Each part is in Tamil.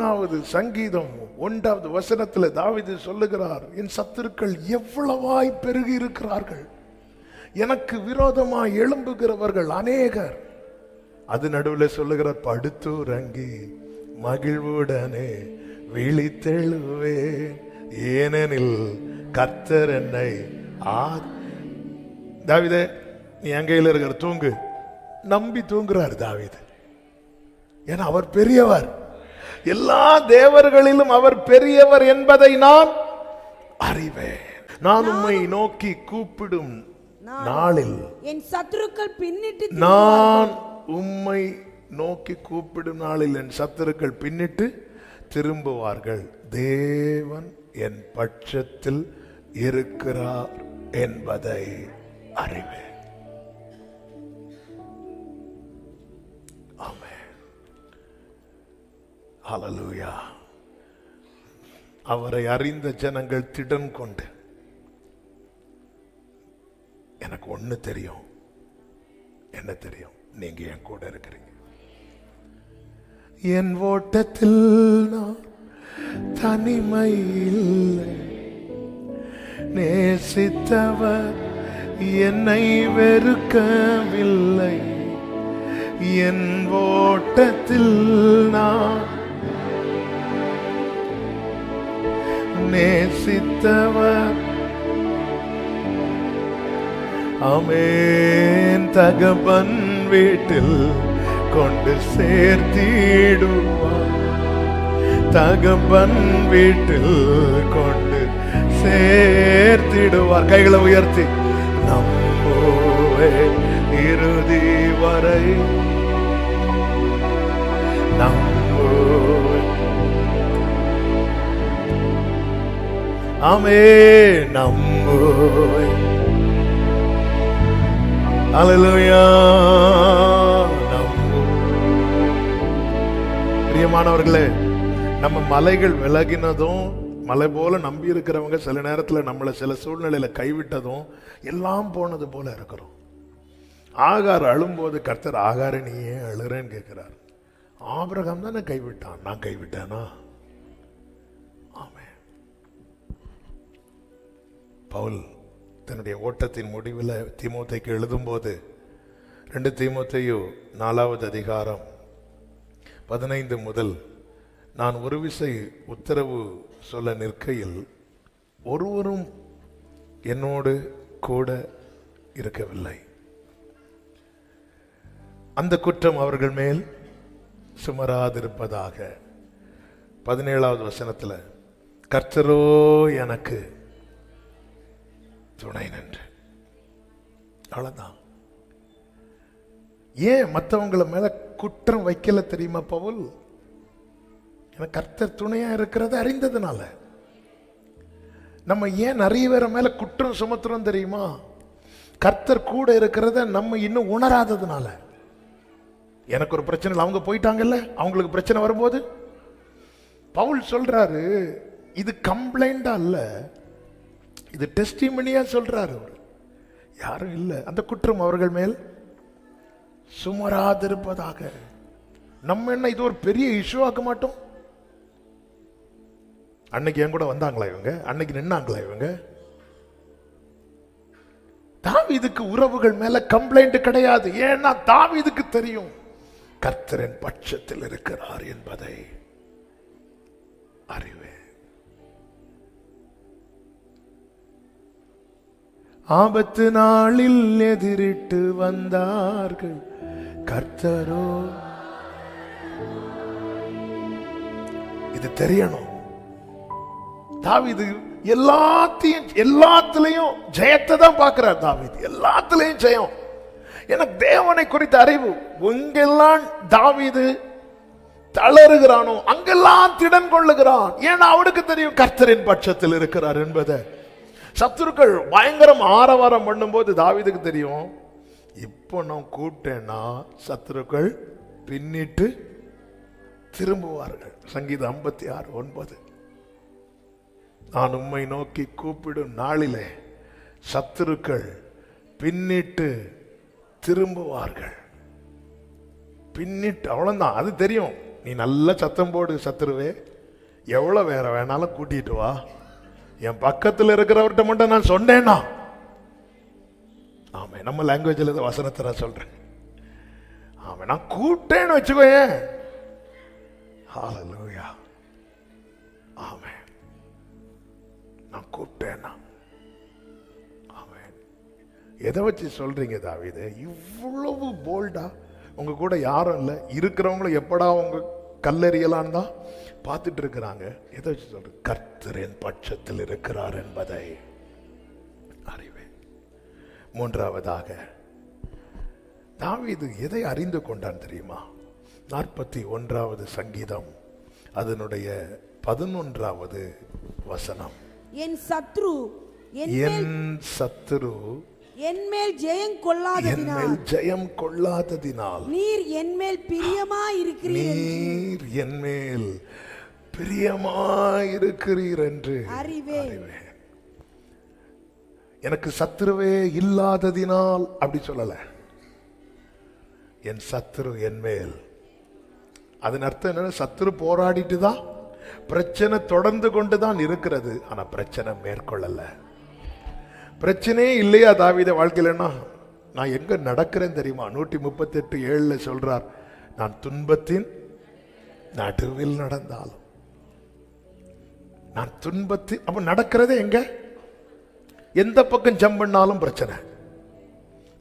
11வது சங்கீதம் 1வது வசனத்தில் தாவீது சொல்லுகிறார், என் சத்துருக்கள் எவ்வளவாய் பெருகி இருக்கிறார்கள், எனக்கு விரோதமாய் எழும்புகிறவர்கள் அநேகர். அது நடுவில் சொல்லுகிறார், படுத்துறங்கி மகிழ்வுடனே விழித்தெழுவேன், ஏனெனில் கர்த்தர் என்னை தாவீதே நீ என் கையில் இருக்கிற தூங்கு, நம்பி தூங்குறார் தாவீது. ஏன்னா அவர் பெரியவர், எல்லா தேவர்களிலும் அவர் பெரியவர் என்பதை நான் அறிவேன். நான் உம்மை நோக்கி கூப்பிடும் நாளில் என் சத்துருக்கள் பின்னிட்டு, நான் உம்மை நோக்கி கூப்பிடும் நாளில் என் சத்துருக்கள் பின்னிட்டு திரும்புவார்கள். தேவன் என் பட்சத்தில் இருக்கிறார் என்பதை அறிவேன். ஆமென். ஹல்லேலூயா. அவரை அறிந்த ஜனங்கள் திடன் கொண்டு, எனக்கு ஒண்ணு தெரியும், என்ன தெரியும், நீங்க என் கூட இருக்கிறீங்க. என் ஓட்டத்தில் நான் தனிமை இல்லை, நேசித்தவர் என்னை வெறுக்கவில்லை. என் ஓட்டத்தில் நான் நேசித்தவர், ஆமென், தகப்பன் வீட்டில் கொண்டு சேர்த்திடுவார், தகப்பன் வீட்டில் கொண்டு சேர்த்திடுவார். கைகளை உயர்த்தி நம்புவே இறுதி வரை, நம்புவே, ஆமென், நம்புவே. ஹல்லேலூயா. பிரியமானவர்களே, நம்ம மலைகள் விலகினதும், மலை போல நம்பி இருக்கிறவங்க சில நேரத்தில் நம்மளை சில சூழ்நிலையில கைவிட்டதும் எல்லாம் போனது போல இருக்கிறோம். ஆகார் அழும்போது கர்த்தர், ஆகார நீ ஏன் அழுறேன்னு கேட்கிறார். ஆபிரகாம் தானே கைவிட்டான், நான் கைவிட்டேனா? ஆமென். பவுல் தன்னுடைய ஓட்டத்தின் முடிவில் தீமோத்தேயுக்கு எழுதும்போது 2 தீமோத்தேயு 4வது அதிகாரம் 15 முதல், நான் ஒரு விசை உத்தரவு சொல்ல நிற்கையில் ஒருவரும் என்னோடு கூட இருக்கவில்லை, அந்த குற்றம் அவர்கள் மேல் சுமராதிருப்பதாக. 17வது வசனத்தில், கர்த்தரோ எனக்கு துணை நின்று. அவ்வளவுதான். ஏன் மற்றவங்களை மேல குற்றம் வைக்கல தெரியுமா பவுல்? எனக்கு கர்த்தர் துணையா இருக்கிறத அறிந்ததுனால. நம்ம ஏன் நிறைய பேரை மேல குற்றம் சுமத்துறோம் தெரியுமா? கர்த்தர் கூட இருக்கிறத நம்ம இன்னும் உணராததுனால. எனக்கு ஒரு பிரச்சனை, அவங்க போயிட்டாங்கல்ல, அவங்களுக்கு பிரச்சனை வரும்போது பவுல் சொல்றாரு, இது கம்ப்ளைண்டா இல்ல, இது டெஸ்டிமனியா சொல்றாரு. யாரும் இல்லை, அந்த குற்றம் அவர்கள் மேல் சுமராதிருப்பதாக. நம்ம என்ன இது ஒரு பெரிய இஷ்யூ ஆக்க மாட்டோம்? அன்னைக்கு என் கூட வந்தாங்களா இவங்க, அன்னைக்கு நின்னாங்களா இவங்க? தாவீதுக்கு உறவுகள் மேல கம்ப்ளைண்ட் கிடையாது. ஏன்னா தாவீதுக்கு தெரியும் கர்த்தரின் பட்சத்தில் இருக்கிறார் என்பதை அறிவேன். ஆபத்து நாளில் எதிரிட்டு வந்தார்கள், கர்த்தரோ. இது தெரியணும். தாவீது எல்லாத்திலையும் ஜெயத்தை தான் பார்க்கிறார். தாவீது எல்லாத்திலையும் ஜெயம். எனக்கு தேவனை குறித்த அறிவு. எங்கெல்லாம் தாவீது தளறுகிறானோ அங்கெல்லாம் திடன் கொள்ளுகிறான். ஏன்னா அவனுக்கு தெரியும் கர்த்தரின் பட்சத்தில் இருக்கிறார் என்பதை. சத்துருக்கள் பயங்கரம் ஆரவாரம் பண்ணும்போது தாவீதுக்கு தெரியும், இப்போ நான் கூப்பிட்டேன்னா சத்துருக்கள் பின்னிட்டு திரும்புவார்கள். சங்கீதம் 56:9, நான் உம்மை நோக்கி கூப்பிடும் நாளிலே சத்துருக்கள் பின்னிட்டு திரும்புவார்கள். பின்னிட்டு, அவ்வளவுதான். அது தெரியும், நீ நல்ல சத்தம் போடு சத்துருவே, எவ்வளவு வேற வேணாலும் கூட்டிட்டு வா, என் பக்கத்தில் இருக்கிறவர்கிட்ட மட்டும் நான் சொன்னேன்னா. ஆமே, நம்ம லாங்குவேஜ்ல வசனத்தை நான் சொல்றேன். ஆமே, நான் கூட்டேன்னு வச்சுக்கோயேன். ஹல்லேலூயா. ஆமே, நான் கூப்பிட்டேன்னா. ஆமே, எதை வச்சு சொல்றீங்க தாவீது இவ்வளவு போல்டா? உங்க கூட யாரும் இல்லை, இருக்கிறவங்களும் எப்படா உங்க கல்லெறியலான்னு தான் பார்த்துட்டு இருக்கிறாங்க. எதை வச்சு சொல்றேன்? கர்த்தரின் பட்சத்தில் இருக்கிறார் என்பதை அறிவேன். மூன்றாவதாக தாவீது எதை அறிந்து கொண்டான் தெரியுமா? 41வது சங்கீதம் அதனுடைய 11வது வசனம். என் சத்ரு என்மேல் ஜெயம் கொள்ளாததினால் நீர் என்மேல் பிரியமாயிருக்கிறீர் என்று அறிவேன். எனக்கு சத்துருவே இல்லாததினால் அப்படி சொல்லல, என் சத்துரு என்மேல். அதன் அர்த்தம் என்ன? சத்துரு போராடிட்டு தான், பிரச்சனை தொடர்ந்து கொண்டுதான் இருக்கிறது, ஆனா பிரச்சனை மேற்கொள்ளல. பிரச்சனையே இல்லையா தாவீது வாழ்க்கையிலன்னா? நான் எங்க நடக்கிறேன் தெரியுமா? 138:7 சொல்றார், நான் துன்பத்தின் நடுவில் நடந்தாலும். நான் துன்பத்தின், அப்ப நடக்கிறதே எங்க? எந்த பக்கம் ஜம்ப் பண்ணாலும் பிரச்சனை,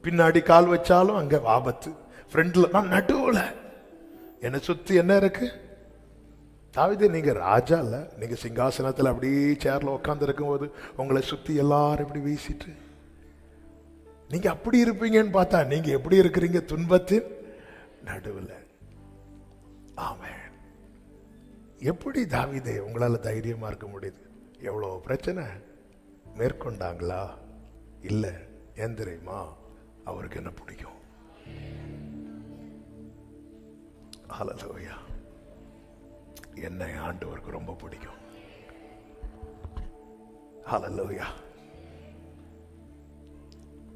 பின்னாடி கால் வச்சாலும் அங்க ஆபத்து, ஃப்ரண்ட்ல, நான் நடுவுல. என்னை சுத்தி என்ன இருக்கு? தாவீது, நீங்க ராஜா இல்ல, நீங்க சிங்காசனத்தில் அப்படி சேர்ல உட்கார்ந்து இருக்கும் போது உங்களை சுத்தி எல்லாரும் இப்படி வீசிட்டு நீங்க அப்படி இருப்பீங்கன்னு பார்த்தா நீங்க எப்படி இருக்கிறீங்க? துன்பத்தின் நடுவில். ஆமென். எப்படி தாவீதே உங்களால தைரியமா இருக்க முடியுது? எவ்வளவு பிரச்சனை மேற்கொண்டாங்களா? இல்ல. ஏன் தெரியுமா? அவருக்கு என்ன பிடிக்கும்? ஹல்லேலூயா. என்னை ஆண்டவருக்கு ரொம்ப பிடிக்கும். ஹல்லேலூயா.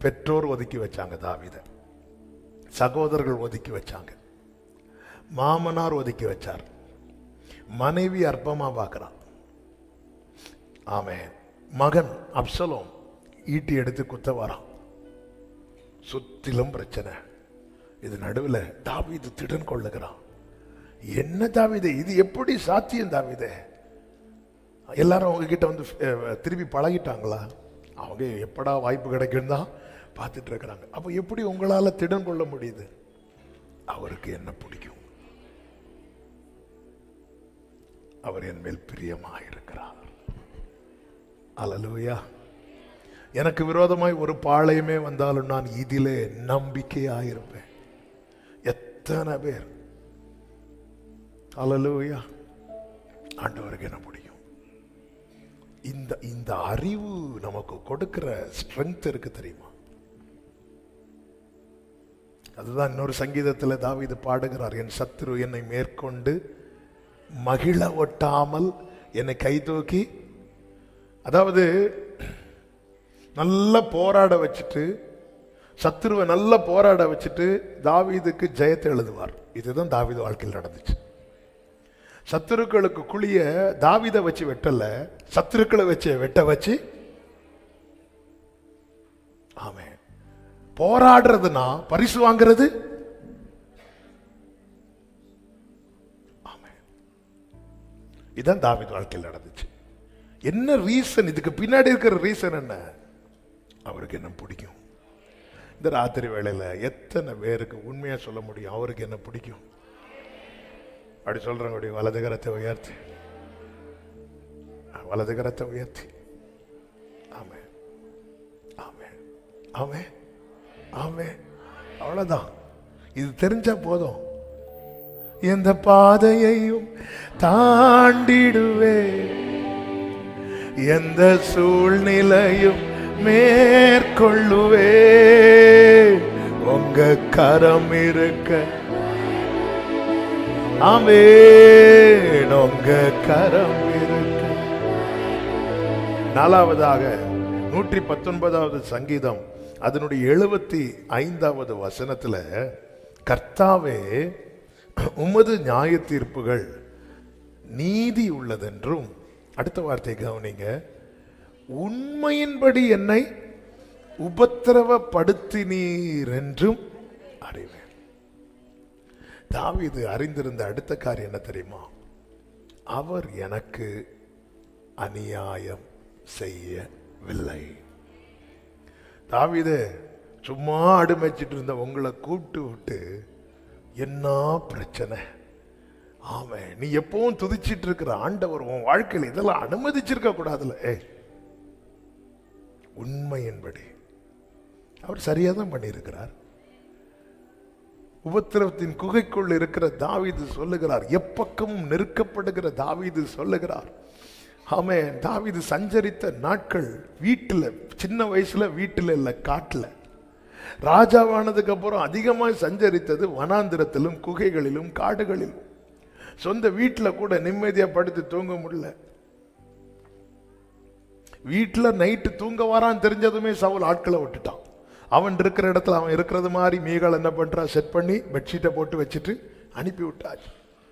பெற்றோர் ஒதுக்கி வச்சாங்க தாவீதை, சகோதரர்கள் ஒதுக்கி வச்சாங்க, மாமனார் ஒதுக்கி வச்சார், மனைவி அற்பமா பார்க்கிறான். ஆமென். மகன் அப்சலோம் ஈட்டி எடுத்து குத்த வரான், சுத்திலும் பிரச்சனை. இது நடுவில் தாவீது திடன் கொள்ளுகிறான். என்ன தாவீதே, இது எப்படி சாத்தியம் தாவீதே? எல்லாரும் அவங்க கிட்ட வந்து திருப்பி பழகிட்டாங்களா? அவங்க எப்படா வாய்ப்பு கிடைக்கும் தான் பார்த்துட்டு இருக்கிறாங்க. அப்போ எப்படி உங்களால திடன் கொள்ள முடியுது? அவருக்கு என்ன பிடிக்கும்? அவர் என் மேல் பிரியமாயிருக்கிறார். அல்லேலூயா. எனக்கு விரோதமாய் ஒரு பாளையமே வந்தாலும் நான் இதிலே நம்பிக்கையாயிருப்பேன். எத்தனை பேர்! அல்லேலூயா. ஆண்டவருக்கு என்ன பிடிக்கும்? இந்த அறிவு நமக்கு கொடுக்கிற ஸ்ட்ரெங்த் இருக்கு தெரியுமா? அதுதான் இன்னொரு சங்கீதத்தில் தாவீது பாடுகிறார், என் சத்துரு என்னை மேற்கொண்டு மகிழ ஒட்டாமல் என்னை கை தூக்கி. அதாவது நல்ல போராட வச்சுட்டு, சத்துருவை நல்ல போராட வச்சுட்டு தாவீதுக்கு ஜெயத்தை எழுதுவார். இதுதான் தாவீது வாழ்க்கையில் நடந்துச்சு. சத்துருக்களுக்கு குழிய தாவீதை வச்சு வெட்டல, சத்துருக்களை வச்சு வெட்ட வச்சு. ஆமென். போராடுறதுனா பரிசு வாங்குறது. ஆமென். இதான் தாவீது வாழ்க்கையில் நடந்துச்சு. என்ன ரீசன்? இதுக்கு பின்னாடி இருக்கிற ரீசன் என்ன? அவருக்கு என்ன பிடிக்கும்? இந்த ராத்திரி வேளையில எத்தனை பேருக்கு உண்மையா சொல்ல முடியும் அவருக்கு என்ன பிடிக்கும்? அப்படி சொல்றவங்க வலது கரத்தை உயர்த்தி, வலது கரத்தை உயர்த்தி. ஆமே, ஆமே, ஆமே, ஆமே. அவ்வளவுதான். இது தெரிஞ்சா போதும். எந்த பாதையையும் தாண்டிடுவே, எந்த சூழ்நிலையும் மேற்கொள்ளுவே, உங்க கரம் இருக்க. ஆமென். உங்க கரம் இருக்க. நாலாவதாக 119வது சங்கீதம் அதனுடைய 75வது வசனத்துல, கர்த்தாவே உமது நியாய தீர்ப்புகள் நீதி உள்ளதென்றும், அடுத்த வார்த்தை கவனிங்க, உண்மையின்படி என்னை உபத்திரவப்படுத்தினீர் என்றும் அறிவேன். தாவீது அறிந்திருந்த அடுத்த காரியம் என்ன தெரியுமா? அவர் எனக்கு அநியாயம் செய்யவில்லை. தாவீது சும்மா அடுமைச்சிட்டு இருந்த உங்களை கூப்பிட்டு விட்டு என்ன பிரச்சனை? ஆமாம், நீ எப்பவும் துதிச்சிட்டு இருக்கிற ஆண்டவர் உன் வாழ்க்கையில் இதெல்லாம் அனுமதிச்சிருக்க கூடாதுல. உண்மையின்படி அவர் சரியா தான் பண்ணியிருக்கிறார். உபத்திரவத்தின் குகைக்குள் இருக்கிற தாவீது சொல்லுகிறார், எப்பக்கமும் நெருக்கப்படுகிற தாவீது சொல்லுகிறார். ஆமென். தாவீது சஞ்சரித்த நாட்கள் வீட்டில், சின்ன வயசுல வீட்டில் இல்லை, காட்டில். ராஜாவானதுக்கு அப்புறம் அதிகமாக சஞ்சரித்தது வனாந்திரத்திலும் குகைகளிலும் காடுகளிலும். சொந்த வீட்டில் கூட நிம்மதியாக படுத்து தூங்க முடியல. வீட்டில் நைட்டு தூங்க வரான்னு தெரிஞ்சதுமே சவுல் ஆட்களை விட்டுட்டான். அவன் இருக்கிற இடத்துல அவன் இருக்கிறது மாதிரி மீகால் என்ன பண்றா, செட் பண்ணி பெட்ஷீட்டை போட்டு வச்சுட்டு அனுப்பி விட்டாச்சு.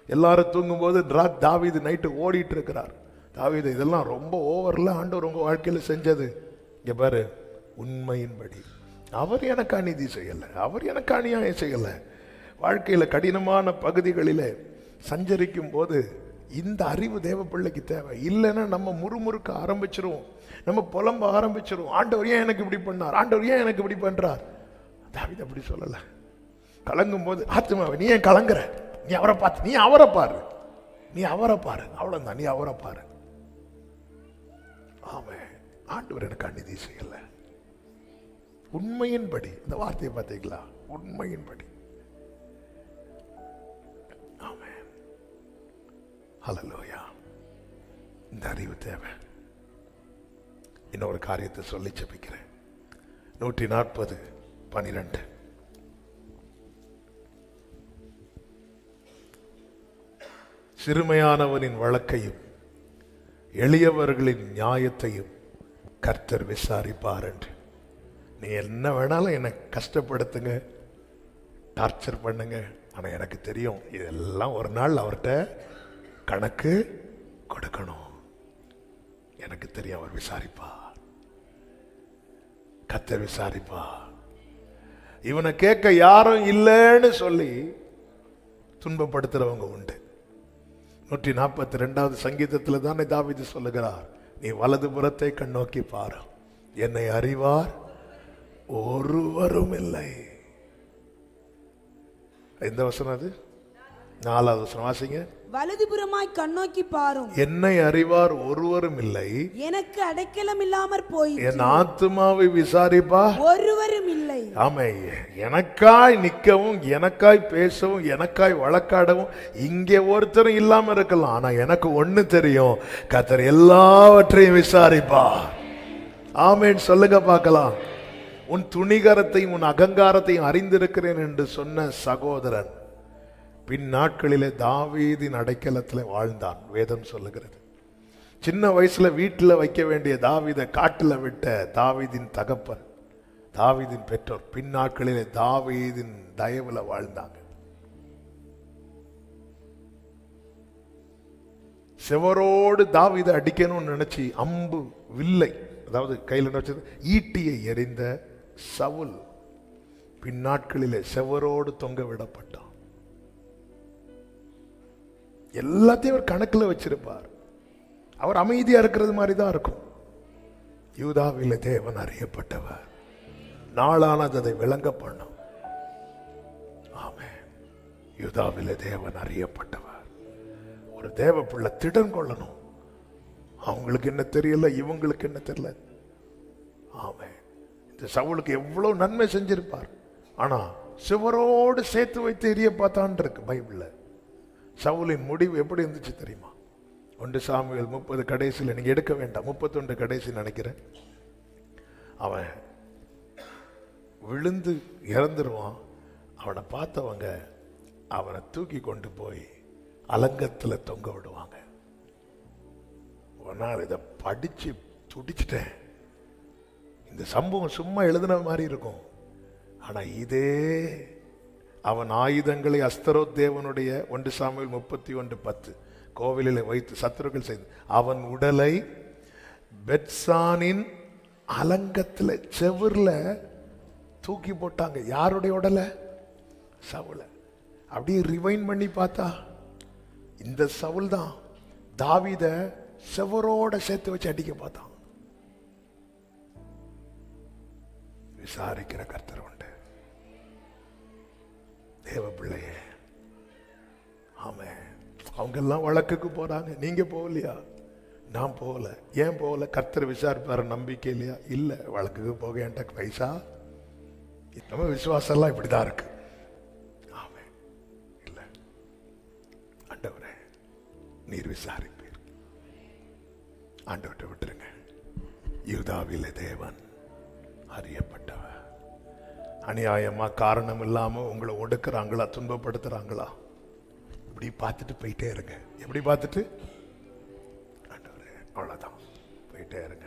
எல்லாரும் தூங்கும்போது தாவீது நைட்டு ஓடிட்டு இருக்கிறார். தாவீது இதெல்லாம் ரொம்ப ஓவர்ல ஆண்டவர் உங்க வாழ்க்கையில செஞ்சது. இங்க பாரு, உண்மையின்படி அவர் எனக்கு அநீதி செய்யலை, அவர் எனக்கு அநியாயம் செய்யலை. வாழ்க்கையில கடினமான பகுதிகளில் சஞ்சரிக்கும் போது இந்த அறிவு தேவ பிள்ளைக்கு தேவை. இல்லைன்னா நம்ம முறுமுறுக்க ஆரம்பிச்சிருவோம், நம்ம புலம்ப ஆரம்பிச்சிருவோம். ஆண்டவர் ஏன் எனக்கு இப்படி பண்ணார், ஆண்டவர் ஏன் எனக்கு இப்படி பண்றார். தாவீது அப்படி சொல்லல. கலங்கும் போது, ஆத்துமாவை நீ ஏன் கலங்குற, நீ அவரை பார்த்து, நீ அவரை பாரு, நீ அவரை பாரு, அவ்வளவுதான், நீ அவரை பாரு. ஆமே, ஆண்டவர் எனக்கு அநீதி செய்யல. உண்மையின்படி, இந்த வார்த்தையை பார்த்தீங்களா, உண்மையின்படி. ஆமே, ஹல்லேலூயா. இந்த அறிவு தேவை. இன்னொரு காரியத்தை சொல்லி ஜெபிக்கிறேன். 140:12. சிறுமையானவனின் வழக்கையும் எளியவர்களின் நியாயத்தையும் கர்த்தர் விசாரிப்பார் என்று. நீ என்ன வேணாலும் என்னை கஷ்டப்படுத்துங்க, டார்ச்சர் பண்ணுங்க, ஆனா எனக்கு தெரியும் இதெல்லாம் ஒரு நாள் அவர்கிட்ட கணக்கு கொடுக்கணும். எனக்கு தெரியும் அவர் விசாரிப்பார், கர்த்தர் விசாரிப்பார். இவனை கேட்க யாரும் இல்லைன்னு சொல்லி துன்பப்படுத்துறவங்க உண்டு. 142வது சங்கீதத்தில் தானே தாவீது சொல்லுகிறார், நீ வலது புறத்தை கண்ணோக்கி பாரு, என்னை அறிவார் ஒருவரும் இல்லை. எந்த வசனம் அது? 4வது வசனம் வாசிங்க. வலதுபுறமாய் கண்ணோக்கி பாரும், என்னை அறிவார் ஒருவரும் இல்லை, எனக்கு அடைக்கலம் இல்லாமற் போய் என் ஆத்துமாவை விசாரிப்பா ஒருவரும் இல்லை. ஆமே, எனக்காய் நிற்கவும், எனக்காய் பேசவும், எனக்காய் வழக்காடவும் இங்கே ஒருத்தரும் இல்லாம இருக்கலாம். ஆனா எனக்கு ஒண்ணு தெரியும், கர்த்தர் எல்லாவற்றையும் விசாரிப்பார். ஆமேன் சொல்லுங்க பார்க்கலாம். உன் துணிகரத்தையும் உன் அகங்காரத்தையும் அறிந்திருக்கிறேன் என்று சொன்ன சகோதரன் பின் நாட்களிலே தாவீதின் அடைக்கலத்தில் வாழ்ந்தான். வேதம் சொல்லுகிறது. சின்ன வயசுல வீட்டில் வைக்க வேண்டிய தாவீதை காட்டில் விட்ட தாவீதின் தகப்பன், தாவீதின் பெற்றோர் பின் நாட்களிலே தாவீதின் தயவுல வாழ்ந்தாங்க. செவரோடு தாவீதை அடிக்கணும்னு நினைச்சு அம்பு வில்லை, அதாவது கையில் வச்சது ஈட்டியை எறிந்த சவுல் பின் நாட்களிலே செவரோடு தொங்க விடப்பட்டான். எல்லாத்தையும் அவர் கணக்கில் வச்சிருப்பார். அவர் அமைதியா இருக்கிறது மாதிரி தான் இருக்கும். யூதாவிலே தேவன் அறியப்பட்டவர், நாளானது அதை விளங்க பண்ணும். ஆமென். யூதாவிலே தேவன் அறியப்பட்டவர். ஒரு தேவ பிள்ளை திடன் கொள்ளணும். அவங்களுக்கு என்ன தெரியல, இவங்களுக்கு என்ன தெரியல. ஆமென். இந்த சவுலுக்கு எவ்வளவு நன்மை செஞ்சிருப்பார். ஆனா சிவரோடு சேர்த்து வைத்து எரிய பார்த்தான் இருக்கு பைபிள்ல. சவுலின் முடிவு எப்படி இருந்துச்சு தெரியுமா? 1 சாமுவேல் 30 கடைசியில், நீங்க எடுக்க வேண்டாம், 31 கடைசி நினைக்கிறேன். அவன் விழுந்து இறந்துருவான். அவனை பார்த்தவங்க அவனை தூக்கி கொண்டு போய் அலங்கத்தில் தொங்க விடுவாங்க. ஒரு நாள் இதை படிச்சு துடிச்சிட்டேன். இந்த சம்பவம் சும்மா எழுதின மாதிரி இருக்கும், ஆனா இதே அவன் ஆயுதங்களை அஸ்தரோத் தேவனுடைய 1 சாமுவேல் 31:10 கோவிலில் வைத்து சத்துருக்கள் செய்து அவன் உடலை பெத்சானின் அலங்கத்துல செவுர்ல தூக்கி போட்டாங்க. யாருடைய உடலை? சவுல. அப்படியே ரிவைண்ட் பண்ணி பார்த்தா இந்த சவுல் தான் தாவீத செவரோட சேர்த்து வச்சு அடிக்க பார்த்தான். விசாரிக்கிற கர்த்தர் உண்டு. தேவ பிள்ளையே, ஆமென். அவங்க எல்லாம் வழக்குக்கு போறாங்க, நீங்க போகலையா? நான் போகல. ஏன் போகல? கர்த்தர் விசாரிப்பாரு, நம்பிக்கை இல்லையா? இல்ல, வழக்குக்கு போக என்கிட்ட பைசா. நம்ம விசுவாசம் எல்லாம் இப்படிதான் இருக்கு. ஆமென். இல்ல, ஆண்டவரே நீர் விசாரிப்பீர். ஆண்டவர்கிட்ட விட்டுருங்க. யூதாவிலே தேவன் அறியப்பட்டவர். அநியாயமா காரணம் இல்லாம உங்களை ஒடுக்குறாங்களா, துன்பப்படுத்துறாங்களா, இப்படி பார்த்துட்டு போயிட்டே இருங்க. எப்படி பார்த்துட்டு? ஆண்டவரே, அவ்வளவுதான், போயிட்டே இருங்க.